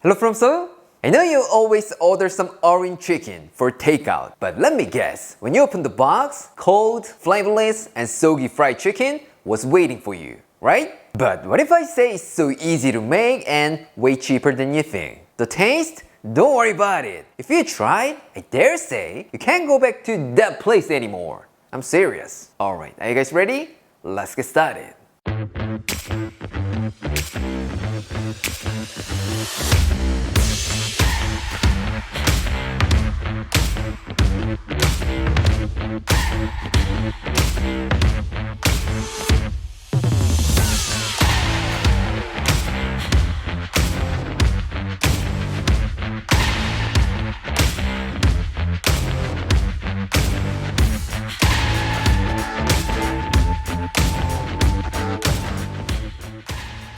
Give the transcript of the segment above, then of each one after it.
Hello from Seoul. I know you always order some orange chicken for takeout, but let me guess, when you open the box, cold, flavorless, and soggy fried chicken was waiting for you, right? But what if I say it's so easy to make and way cheaper than you think? The taste? Don't worry about it. If you tried, I dare say, you can't go back to that place anymore. I'm serious. Alright, are you guys ready? Let's get started.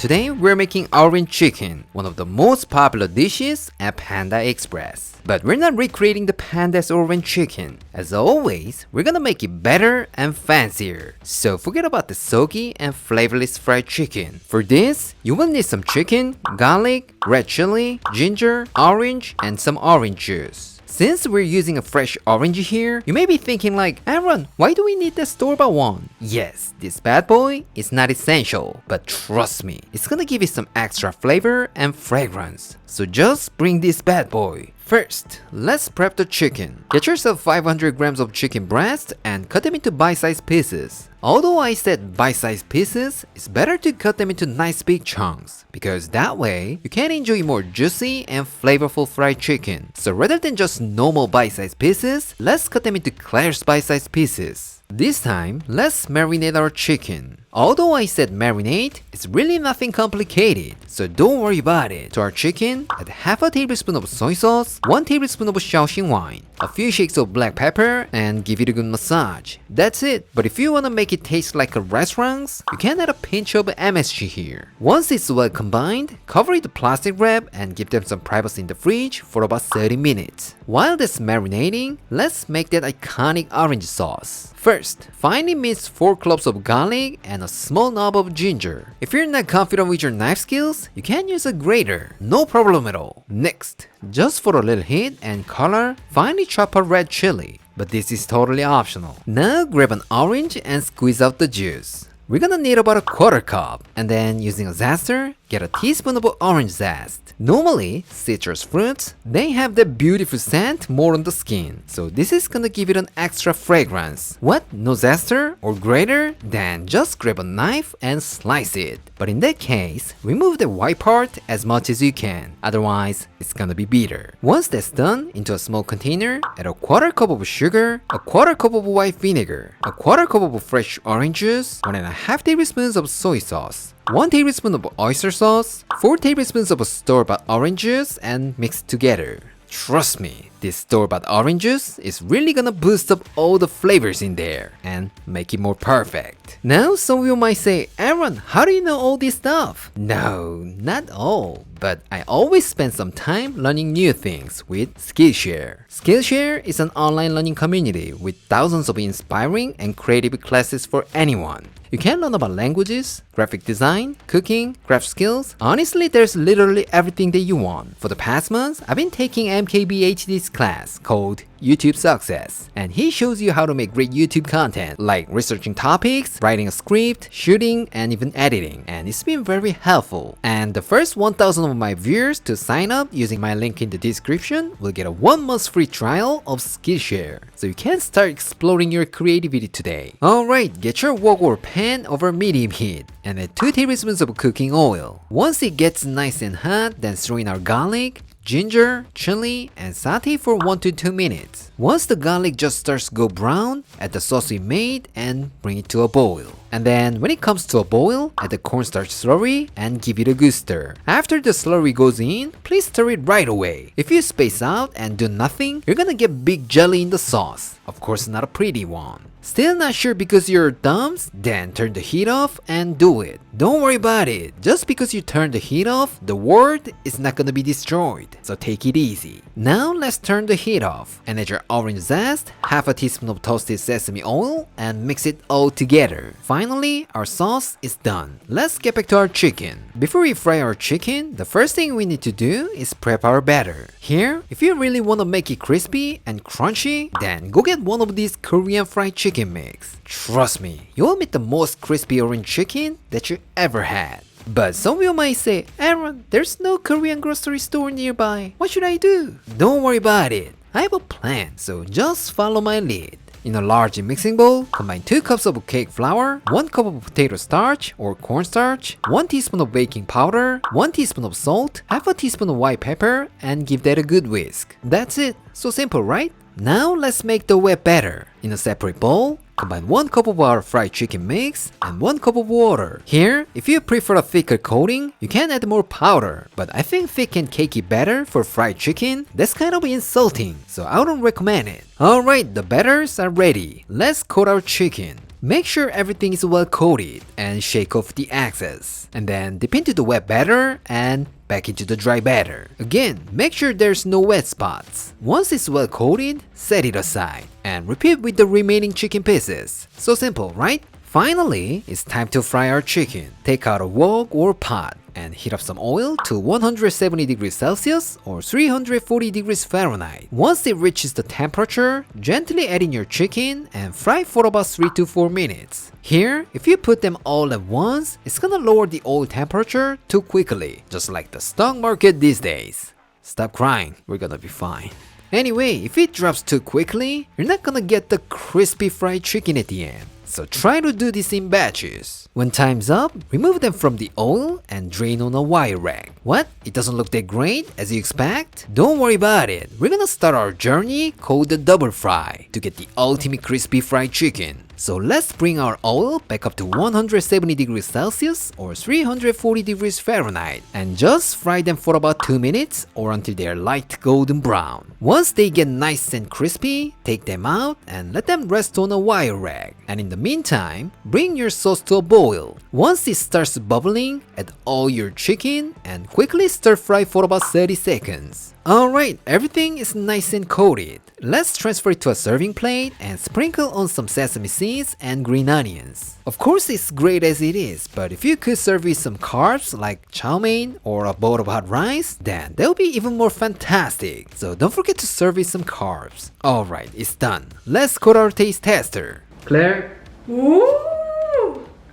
Today we're making orange chicken, one of the most popular dishes at Panda Express. But we're not recreating the Panda's orange chicken. As always, we're gonna make it better and fancier. So forget about the soggy and flavorless fried chicken. For this, you will need some chicken, garlic, red chili, ginger, orange, and some orange juice. Since we're using a fresh orange here, you may be thinking like, Aaron, why do we need the store-bought one? Yes, this bad boy is not essential, but trust me, it's gonna give you some extra flavor and fragrance. So just bring this bad boy. First, let's prep the chicken. Get yourself 500 grams of chicken breast and cut them into bite-sized pieces. Although I said bite-sized pieces, it's better to cut them into nice big chunks because that way you can enjoy more juicy and flavorful fried chicken. So rather than just normal bite-sized pieces, let's cut them into Claire's bite-sized pieces. This time, let's marinate our chicken. Although I said marinate, it's really nothing complicated, so don't worry about it. To our chicken, add half a tablespoon of soy sauce, 1 tablespoon of Shaoxing wine, a few shakes of black pepper, and give it a good massage. That's it, but if you wanna make it taste like a restaurant, you can add a pinch of MSG here. Once it's well combined, cover it with plastic wrap and give them some privacy in the fridge for about 30 minutes. While that's marinating, let's make that iconic orange sauce. First, finely mince 4 cloves of garlic and a small knob of ginger. If you're not confident with your knife skills, you can use a grater, no problem at all. Next, just for a little heat and color, finely chop a red chili, but this is totally optional. Now grab an orange and squeeze out the juice. We're gonna need about a quarter cup, and then using a zester, get a teaspoon of orange zest. Normally, citrus fruits, they have the beautiful scent more on the skin, so this is gonna give it an extra fragrance. What? No zester or grater? Then just grab a knife and slice it. But in that case, remove the white part as much as you can, otherwise it's gonna be bitter. Once that's done, into a small container, add a quarter cup of sugar, a quarter cup of white vinegar, a quarter cup of fresh orange juice, 1.5 tablespoons of soy sauce, 1 tablespoon of oyster sauce, 4 tablespoons of store-bought orange juice, and mix together. Trust me, this store-bought orange juice is really gonna boost up all the flavors in there and make it more perfect. Now some of you might say, Aaron, how do you know all this stuff? No, not all, but I always spend some time learning new things with Skillshare. Skillshare is an online learning community with thousands of inspiring and creative classes for anyone. You can learn about languages, graphic design, cooking, craft skills. Honestly, there's literally everything that you want. For the past months, I've been taking MKBHD's class called YouTube Success, and he shows you how to make great YouTube content like researching topics, writing a script, shooting, and even editing, and it's been very helpful. And the first 1,000 of my viewers to sign up using my link in the description will get a 1-month free trial of Skillshare, so you can start exploring your creativity today. Alright, get your wok or pan over medium heat and add 2 tablespoons of cooking oil. Once it gets nice and hot, then throw in our garlic, ginger, chili, and saute for 1 to 2 minutes. Once the garlic just starts to go brown, add the sauce we made and bring it to a boil. And then when it comes to a boil, add the cornstarch slurry and give it a good stir. After the slurry goes in, please stir it right away. If you space out and do nothing, you're gonna get big jelly in the sauce. Of course, not a pretty one. Still not sure because your thumbs? Then turn the heat off and do it. Don't worry about it. Just because you turn the heat off, the world is not gonna be destroyed. So take it easy. Now let's turn the heat off and add your orange zest, half a teaspoon of toasted sesame oil, and mix it all together. Finally, finally, our sauce is done. Let's get back to our chicken. Before we fry our chicken, the first thing we need to do is prep our batter. Here, if you really want to make it crispy and crunchy, then go get one of these Korean fried chicken mix. Trust me, you'll make the most crispy orange chicken that you ever had. But some of you might say, Aaron, there's no Korean grocery store nearby. What should I do? Don't worry about it. I have a plan, so just follow my lead. In a large mixing bowl, combine 2 cups of cake flour, 1 cup of potato starch or cornstarch, 1 teaspoon of baking powder, 1 teaspoon of salt, half a teaspoon of white pepper, and give that a good whisk. That's it. So simple, right? Now let's make the wet batter. In a separate bowl, combine 1 cup of our fried chicken mix and 1 cup of water. Here, if you prefer a thicker coating, you can add more powder, but I think thick and cakey batter for fried chicken, that's kind of insulting, so I don't recommend it. Alright, the batters are ready. Let's coat our chicken. Make sure everything is well coated and shake off the excess. And then dip into the wet batter and back into the dry batter. Again, make sure there's no wet spots. Once it's well coated, set it aside and repeat with the remaining chicken pieces. So simple, right? Finally, it's time to fry our chicken. Take out a wok or pot and heat up some oil to 170 degrees Celsius or 340 degrees Fahrenheit. Once it reaches the temperature, gently add in your chicken and fry for about 3 to 4 minutes. Here, if you put them all at once, it's gonna lower the oil temperature too quickly, just like the stock market these days. Stop crying, we're gonna be fine. Anyway, if it drops too quickly, you're not gonna get the crispy fried chicken at the end. So try to do this in batches. When time's up, remove them from the oil and drain on a wire rag. What? It doesn't look that great as you expect? Don't worry about it. We're gonna start our journey called the double fry to get the ultimate crispy fried chicken. So let's bring our oil back up to 170 degrees Celsius or 340 degrees Fahrenheit and just fry them for about 2 minutes or until they are light golden brown. Once they get nice and crispy, take them out and let them rest on a wire rag. And in the meantime, bring your sauce to a boil. Once it starts bubbling, add all your chicken and quickly stir fry for about 30 seconds. Alright, everything is nice and coated. Let's transfer it to a serving plate and sprinkle on some sesame seeds and green onions. Of course, it's great as it is, but if you could serve with some carbs like chow mein or a bowl of hot rice, then that would be even more fantastic. So don't forget to serve with some carbs. Alright, it's done. Let's coat our taste tester. Claire? 오!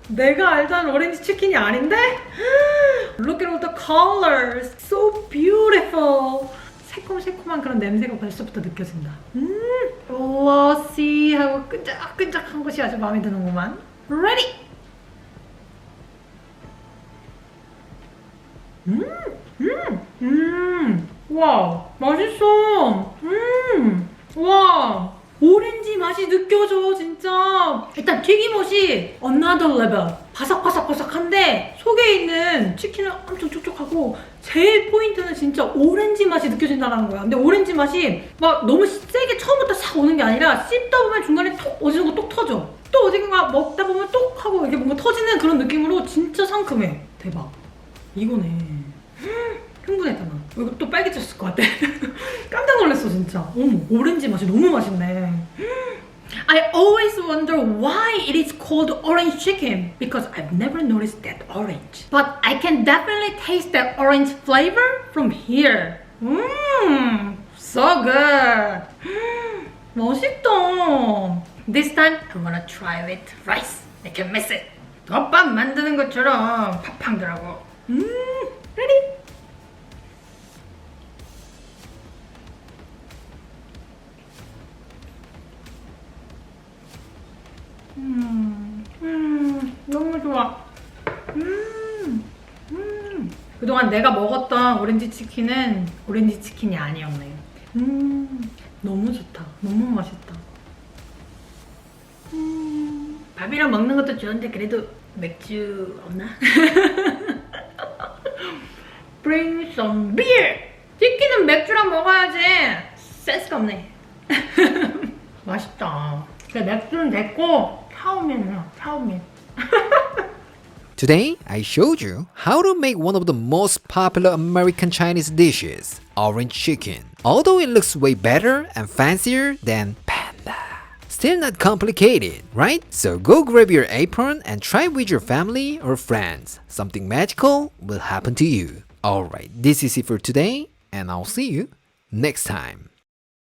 내가 알던 오렌지 치킨이 아닌데? Look at all the colors. So beautiful. 새콤새콤한 그런 냄새가 벌써부터 느껴진다. 글로시하고 끈적끈적한 것이 아주 마음에 드는구만. Ready! 와, 맛있어. 와, 오렌지 맛이 느껴져, 진짜. 일단 튀김옷이 another level. 바삭바삭바삭한데 속에 있는 치킨은 엄청 촉촉하고 제일 포인트는 진짜 오렌지 맛이 느껴진다는 거야. 근데 오렌지 맛이 막 너무 세게 처음부터 싹 오는 게 아니라 씹다 보면 중간에 톡 어디선가 똑 터져. 또 어디선가 먹다 보면 똑 하고 이렇게 뭔가 터지는 그런 느낌으로 진짜 상큼해. 대박. 이거네. 흥분했다 나. 이거 또 빨개졌을 것 같아. 깜짝 놀랐어 진짜. 어머, 오렌지 맛이 너무 맛있네. I always wonder why it is called orange chicken because I've never noticed that orange. But I can definitely taste that orange flavor from here. So good. 맛있다. This time I wanna try with rice. I can miss it. 덮밥 만드는 것처럼 팍팍 들어가고. Ready? 너무 좋아. 그동안 내가 먹었던 오렌지 치킨은 오렌지 치킨이 아니었네. 너무 좋다. 너무 맛있다. 밥이랑 먹는 것도 좋은데 그래도 맥주 없나? Bring some beer! 치킨은 맥주랑 먹어야지. 센스가 없네. 맛있다. 맥주는 됐고 차오면이야. 차오면. Today, I showed you how to make one of the most popular American Chinese dishes, orange chicken. Although it looks way better and fancier than PANDA. still not complicated, right? So go grab your apron and try with your family or friends. Something magical will happen to you. Alright, this is it for today, and I'll see you next time.